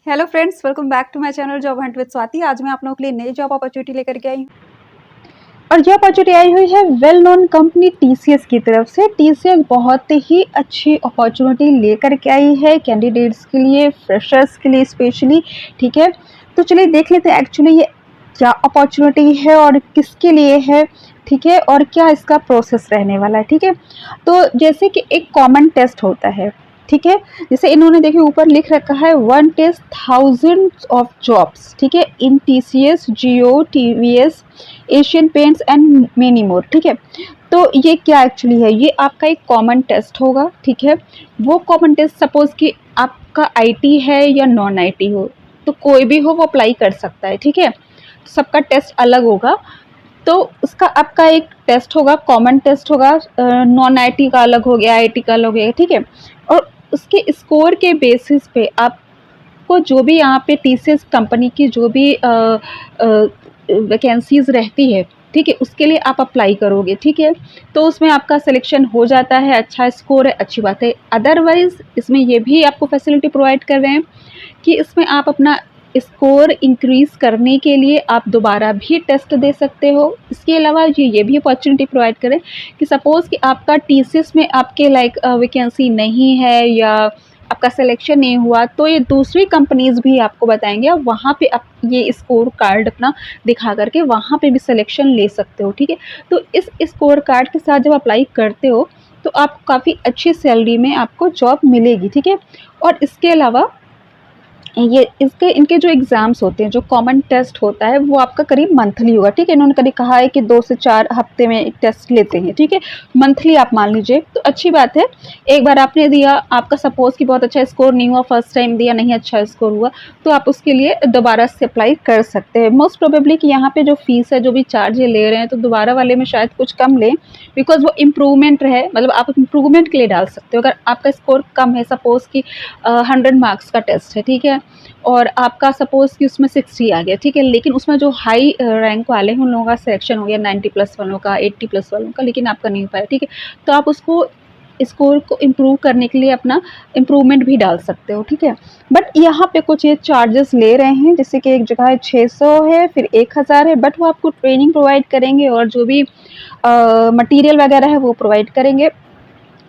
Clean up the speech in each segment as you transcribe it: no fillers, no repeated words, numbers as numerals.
Hello friends, welcome back to my channel job hunt with Swati. आज मैं आप लोगों के लिए नई जॉब अपॉर्चुनिटी लेकर के आई हूँ और जॉब अपॉर्चुनिटी आई हुई है वेल नोन कंपनी टीसीएस की तरफ से। टीसीएस बहुत ही अच्छी अपॉर्चुनिटी लेकर के आई है कैंडिडेट्स के लिए, फ्रेशर्स के लिए स्पेशली। ठीक है, तो चलिए देख लेते हैं एक्चुअली ये क्या अपॉर्चुनिटी है और किसके लिए है। ठीक है, और क्या इसका प्रोसेस रहने वाला है। ठीक है, तो जैसे कि एक कॉमन टेस्ट होता है, ठीक है, जैसे इन्होंने देखिए ऊपर लिख रखा है 1 टेस्ट थाउजेंड्स ऑफ जॉब्स। ठीक है, in TCS, Jio, TVS, Asian Paints and many more. ठीक है, तो ये क्या एक्चुअली है, ये आपका एक कॉमन टेस्ट होगा। ठीक है, वो कॉमन टेस्ट सपोज कि आपका आईटी है या नॉन आईटी हो, तो कोई भी हो वो अप्लाई कर सकता है। ठीक है, सबका टेस्ट अलग होगा। तो उसका आपका एक टेस्ट होगा, कॉमन टेस्ट होगा, नॉन आईटी का अलग हो गया, आईटी का अलग हो गया। ठीक है, और उसके स्कोर के बेसिस पे आपको जो भी यहाँ पे टीसीएस कंपनी की जो भी वैकेंसीज रहती है, ठीक है, उसके लिए आप अप्लाई करोगे। ठीक है, तो उसमें आपका सिलेक्शन हो जाता है, अच्छा स्कोर है, अच्छी बात है। अदरवाइज इसमें ये भी आपको फैसिलिटी प्रोवाइड कर रहे हैं कि इसमें आप अपना स्कोर इंक्रीज़ करने के लिए आप दोबारा भी टेस्ट दे सकते हो। इसके अलावा ये भी अपॉर्चुनिटी प्रोवाइड करें कि सपोज़ कि आपका टीसीएस में आपके वैकेंसी नहीं है या आपका सिलेक्शन नहीं हुआ, तो ये दूसरी कंपनीज़ भी आपको बताएंगे, आप वहाँ पे आप ये स्कोर कार्ड अपना दिखा करके वहाँ पे भी सिलेक्शन ले सकते हो। ठीक है, तो इस स्कोर कार्ड के साथ जब अप्लाई करते हो तो आप काफ़ी अच्छी सैलरी में आपको जॉब मिलेगी। ठीक है, और इसके अलावा ये इनके जो एग्ज़ाम्स होते हैं, जो कॉमन टेस्ट होता है, वो आपका करीब मंथली होगा। ठीक है, इन्होंने करीब कहा है कि 2 से 4 हफ्ते में एक टेस्ट लेते हैं। ठीक है, मंथली आप मान लीजिए, तो अच्छी बात है। एक बार आपने दिया, आपका सपोज़ कि बहुत अच्छा स्कोर नहीं हुआ, फर्स्ट टाइम दिया नहीं अच्छा स्कोर हुआ, तो आप उसके लिए दोबारा से अप्लाई कर सकते हैं। मोस्ट प्रोबेबली कि यहाँ पे जो फ़ीस है, जो भी चार्ज ये ले रहे हैं, तो दोबारा वाले में शायद कुछ कम लें, बिकॉज़ वो इम्प्रूवमेंट है, मतलब आप इम्प्रूवमेंट के लिए डाल सकते हो। अगर आपका स्कोर कम है, सपोज़ कि 100 मार्क्स का टेस्ट है, ठीक है, और आपका सपोज़ कि उसमें 60 आ गया। ठीक है, लेकिन उसमें जो हाई रैंक वाले हैं उन लोगों का सिलेक्शन हो गया 90 प्लस वालों का, 80 प्लस वालों का, लेकिन आपका नहीं हो पाया। ठीक है, तो आप उसको स्कोर को इम्प्रूव करने के लिए अपना इम्प्रूवमेंट भी डाल सकते हो। ठीक है, बट यहाँ पे कुछ ये चार्जेस ले रहे हैं, जैसे कि एक जगह है 600 है, फिर 1000 है, बट वो आपको ट्रेनिंग प्रोवाइड करेंगे और जो भी मटेरियल वगैरह है वो प्रोवाइड करेंगे।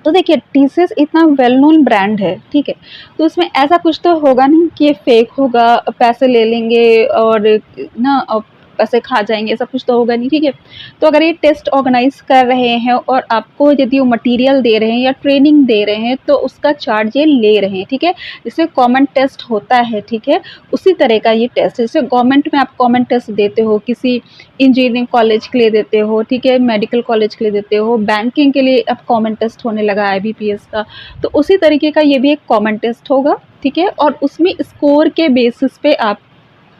तो देखिए टीसीएस इतना वेल नोन ब्रांड है, ठीक है, तो उसमें ऐसा कुछ तो होगा नहीं कि ये फेक होगा, पैसे ले लेंगे और ना पैसे खा जाएंगे, ऐसा कुछ तो होगा नहीं। ठीक है, तो अगर ये टेस्ट ऑर्गेनाइज कर रहे हैं और आपको यदि वो मटेरियल दे रहे हैं या ट्रेनिंग दे रहे हैं, तो उसका चार्ज ये ले रहे हैं। ठीक है, जैसे कॉमन टेस्ट होता है, ठीक है, उसी तरह का ये टेस्ट, जैसे गवर्नमेंट में आप कॉमन टेस्ट देते हो, किसी इंजीनियरिंग कॉलेज के लिए देते हो, ठीक है, मेडिकल कॉलेज के लिए देते हो, बैंकिंग के लिए अब कॉमन टेस्ट होने लगा है आईबीपीएस का, तो उसी तरीके का ये भी एक कॉमन टेस्ट होगा। ठीक है, और उसमें स्कोर के बेसिस पे आप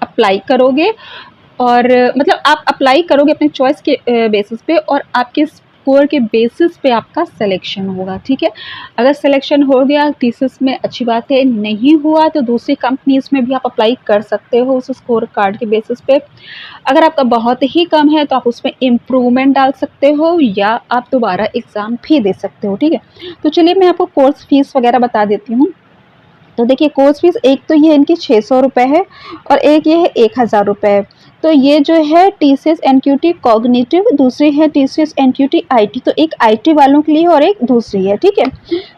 अप्लाई करोगे, और मतलब आप अप्लाई करोगे अपने चॉइस के बेसिस पे, और आपके स्कोर के बेसिस पे आपका सिलेक्शन होगा। ठीक है, अगर सिलेक्शन हो गया टीसीएस में, अच्छी बात है, नहीं हुआ तो दूसरी कंपनीज में भी आप अप्लाई कर सकते हो उस स्कोर कार्ड के बेसिस पे। अगर आपका बहुत ही कम है तो आप उसमें इम्प्रूवमेंट डाल सकते हो या आप दोबारा एग्ज़ाम भी दे सकते हो। ठीक है, तो चलिए मैं आपको कोर्स फीस वगैरह बता देती हूँ। तो देखिए कोर्स फीस एक तो ये इनकी 600 रुपये है और एक ये है 1000 रुपये है। तो ये जो है टीसीएस एनक्यूटी कॉग्निटिव, दूसरी है टीसीएस एनक्यूटी आईटी, तो एक आईटी वालों के लिए और एक दूसरी है। ठीक है,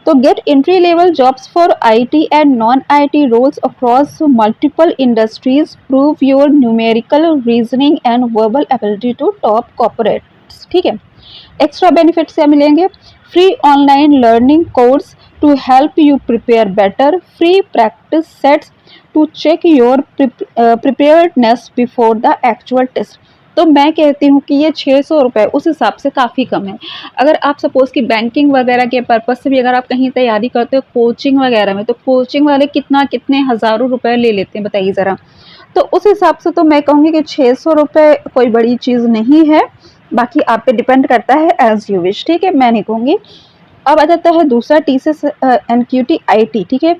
तो get entry level jobs for IT and non IT roles across multiple industries, prove your numerical reasoning and verbal ability to top corporates. ठीक है, एक्स्ट्रा बेनिफिट्स क्या मिलेंगे, free online learning course to help you prepare better, free practice sets to check your preparedness before the actual test। तो मैं कहती हूँ कि ये 600 रुपये उस हिसाब से काफ़ी कम है। अगर आप सपोज़ कि बैंकिंग वगैरह के पर्पज़ से भी अगर आप कहीं तैयारी करते हो कोचिंग वगैरह में, तो कोचिंग वाले कितने हज़ारों रुपए ले लेते हैं बताइए ज़रा। तो उस हिसाब से तो मैं कहूँगी कि 600 रुपये कोई बड़ी चीज़ नहीं है, बाकी आप पे डिपेंड करता है एज़ यू विश। ठीक है, मैं नहीं कहूँगी। अब आ जाता है दूसरा टीसीएस एनक्यूटी आईटी। ठीक है,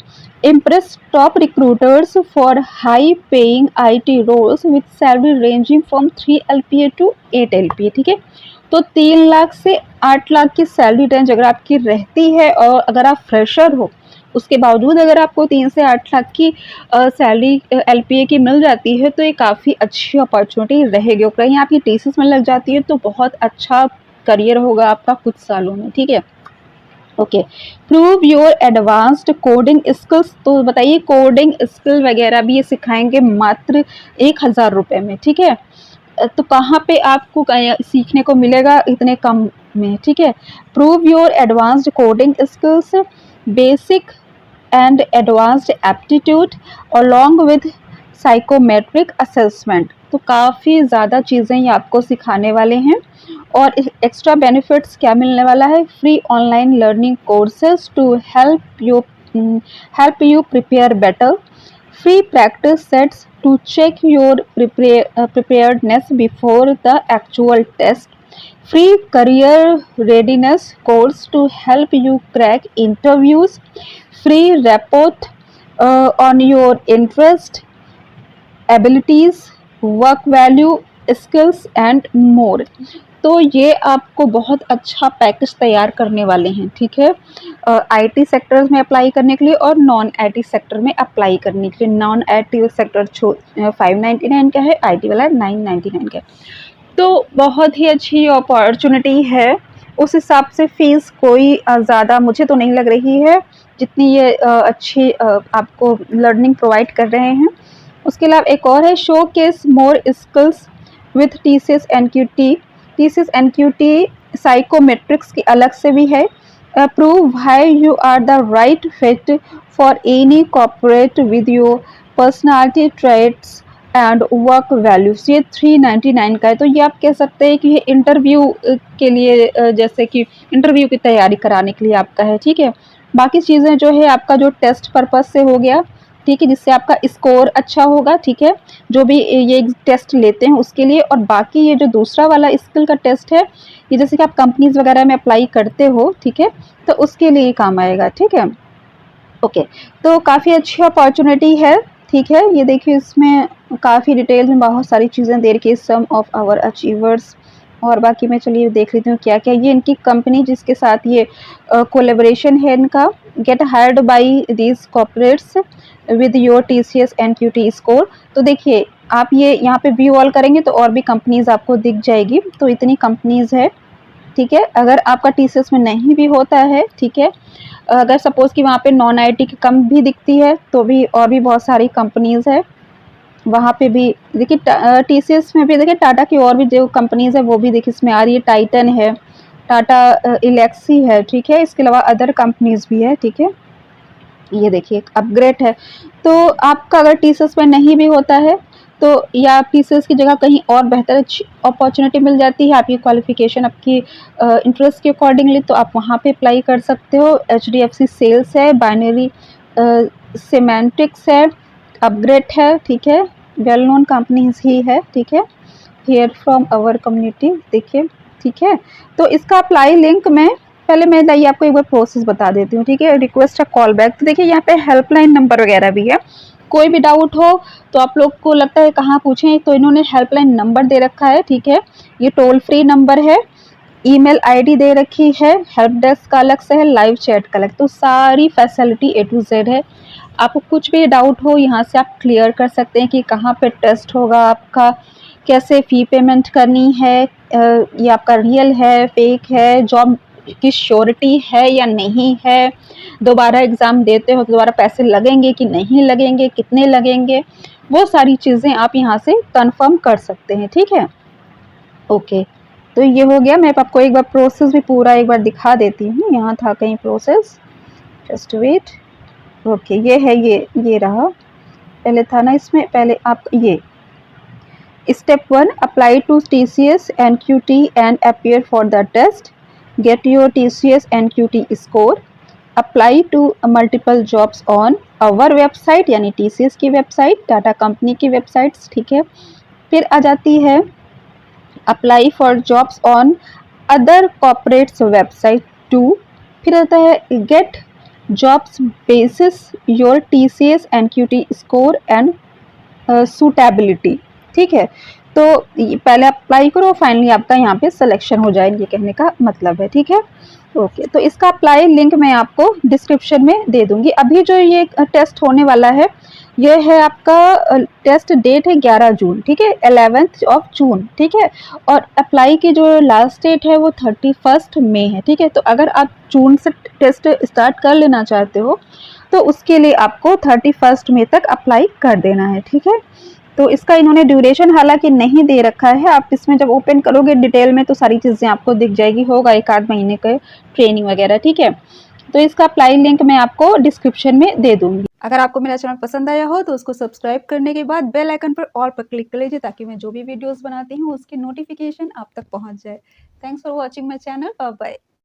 impress top recruiters for high paying IT roles with salary ranging from 3 LPA to 8 LPA। ठीक है, तो 3 लाख से 8 लाख की सैलरी रेंज अगर आपकी रहती है और अगर आप फ्रेशर हो उसके बावजूद अगर आपको 3 से 8 लाख की सैलरी एलपीए की मिल जाती है तो ये काफ़ी अच्छी अपॉर्चुनिटी रहेगी। और कहीं आपकी टीसीएस में लग जाती है तो बहुत अच्छा करियर होगा आपका कुछ सालों में, ठीक है। Okay, prove your advanced coding skills. तो बताइए कोडिंग स्किल वगैरह भी ये सिखाएंगे मात्र 1000 रुपये में, ठीक है। तो कहाँ पे आपको सीखने को मिलेगा इतने कम में, ठीक है। Prove your advanced coding skills, basic and advanced aptitude along with psychometric assessment. तो काफ़ी ज़्यादा चीज़ें ये आपको सिखाने वाले हैं। और एक्स्ट्रा बेनिफिट्स क्या मिलने वाला है, free online learning courses to help you prepare better, free practice sets to check your preparedness before the actual test, free career readiness course to help you crack interviews, free report on your interest, abilities, work value, skills and more। तो ये आपको बहुत अच्छा package तैयार करने वाले हैं, ठीक है। आईटी सेक्टर्स में अप्लाई करने के लिए और नॉन आईटी सेक्टर में अप्लाई करने के लिए। नॉन आईटी सेक्टर 599 का है, आईटी वाला 999 का है। तो बहुत ही अच्छी अपॉर्चुनिटी है। उस हिसाब से फीस कोई ज़्यादा मुझे तो नहीं लग रही है जितनी ये अच्छी आपको लर्निंग प्रोवाइड कर रहे हैं। उसके अलावा एक और है, showcase more skills with TCS NQT. TCS NQT psychometrics की अलग से भी है। Prove why you are the right fit for any corporate with your personality traits and work values. ये 399 का है। तो ये आप कह सकते हैं कि ये इंटरव्यू के लिए जैसे कि इंटरव्यू की तैयारी कराने के लिए आपका है, ठीक है। बाकी चीज़ें जो है आपका जो टेस्ट पर्पस से हो गया, ठीक है, जिससे आपका स्कोर अच्छा होगा, ठीक है, जो भी ये टेस्ट लेते हैं उसके लिए। और बाकी ये जो दूसरा वाला स्किल का टेस्ट है, ये जैसे कि आप कंपनीज वगैरह में अप्लाई करते हो, ठीक है, तो उसके लिए काम आएगा, ठीक है। ओके, तो काफ़ी अच्छी अपॉर्चुनिटी है, ठीक है। ये देखिए इसमें काफ़ी डिटेल में बहुत सारी चीज़ें दे रखी है, सम ऑफ आवर अचीवर्स। और बाकी मैं चलिए देख लेती हूँ क्या क्या। ये इनकी कंपनी जिसके साथ ये कोलेबोरेशन है इनका, get hired by these corporates with your TCS NQT score. तो देखिए आप ये यहाँ पे व्यू ऑल करेंगे तो और भी कंपनीज आपको दिख जाएगी। तो इतनी कंपनीज है, ठीक है। अगर आपका टीसीएस में नहीं भी होता है, ठीक है, अगर सपोज कि वहाँ पे नॉन आईटी की कम भी दिखती है तो भी और भी बहुत सारी कंपनीज है वहाँ पे भी। देखिए टीसीएस में भी देखिए टाटा की और भी जो कंपनीज है वो भी देखिए इसमें आ रही है। टाइटन है, टाटा इलेक्सी है, ठीक है। इसके अलावा अदर कंपनीज भी है, ठीक है। ये देखिए अपग्रेड है। तो आपका अगर टीसीएस में नहीं भी होता है तो या टीसीएस की जगह कहीं और बेहतर अच्छी अपॉर्चुनिटी मिल जाती है आपकी क्वालिफिकेशन आपकी इंटरेस्ट के अकॉर्डिंगली, तो आप वहाँ पे अप्लाई कर सकते हो। एचडीएफसी सेल्स है, बाइनरी सिमेंटिक्स है, अपग्रेड है, ठीक है, वेल नोन कंपनीज ही है, ठीक है। हियर फ्रॉम आवर कम्युनिटी देखिए, ठीक है। तो इसका अप्लाई लिंक में पहले मैं लाइए आपको एक बार प्रोसेस बता देती हूँ, ठीक है। Request a call back. तो देखिए यहाँ पे हेल्पलाइन नंबर वगैरह भी है, कोई भी डाउट हो तो आप लोग को लगता है कहाँ पूछें, तो इन्होंने हेल्पलाइन नंबर दे रखा है, ठीक है। ये टोल फ्री नंबर है, ईमेल आईडी दे रखी है, हेल्प डेस्क का अलग से है, लाइव चैट का अलग। तो सारी फैसिलिटी A to Z है। आपको कुछ भी डाउट हो यहाँ से आप क्लियर कर सकते हैं कि कहाँ पे टेस्ट होगा आपका, कैसे फ़ी पेमेंट करनी है, ये आपका रियल है फेक है, जॉब की श्योरिटी है या नहीं है, दोबारा एग्ज़ाम देते हो तो दोबारा पैसे लगेंगे कि नहीं लगेंगे, कितने लगेंगे, वो सारी चीज़ें आप यहाँ से कंफर्म कर सकते हैं, ठीक है। ओके, तो ये हो गया। मैं आपको एक बार प्रोसेस भी पूरा एक बार दिखा देती हूँ। यहाँ था कहीं प्रोसेस, जस्ट वेट। ओके, ये है, ये रहा। पहले था ना इसमें, पहले आप ये step 1 apply to TCS NQT and appear for the test, get your TCS NQT score, apply to multiple jobs on our website यानी TCS की वेबसाइट, टाटा कंपनी की वेबसाइट्स, ठीक है। फिर आ जाती है apply for jobs on other corporates website 2। फिर आता है get jobs basis your TCS NQT score and suitability, ठीक है। तो पहले अप्लाई करो, फाइनली आपका यहाँ पे सिलेक्शन हो जाए, ये कहने का मतलब है, ठीक है। ओके, तो इसका अप्लाई लिंक मैं आपको डिस्क्रिप्शन में दे दूंगी। अभी जो ये टेस्ट होने वाला है, ये है आपका टेस्ट डेट है 11 जून, ठीक है, 11th ऑफ जून, ठीक है। और अप्लाई की जो लास्ट डेट है वो 31 मई है, ठीक है। तो अगर आप जून से टेस्ट स्टार्ट कर लेना चाहते हो तो उसके लिए आपको 31 मई तक अप्लाई कर देना है, ठीक है। तो इसका इन्होंने ड्यूरेशन हालांकि नहीं दे रखा है, आप इसमें जब ओपन करोगे डिटेल में तो सारी चीज़ें आपको दिख जाएगी, होगा 1 आध महीने का ट्रेनिंग वगैरह, ठीक है। तो इसका अप्लाई लिंक मैं आपको डिस्क्रिप्शन में दे दूंगी। अगर आपको मेरा चैनल पसंद आया हो तो उसको सब्सक्राइब करने के बाद बेल आइकन पर ऑल पर क्लिक कर लीजिए, ताकि मैं जो भी वीडियोस बनाती हूँ उसकी नोटिफिकेशन आप तक पहुँच जाए। Thanks for watching my channel, bye bye.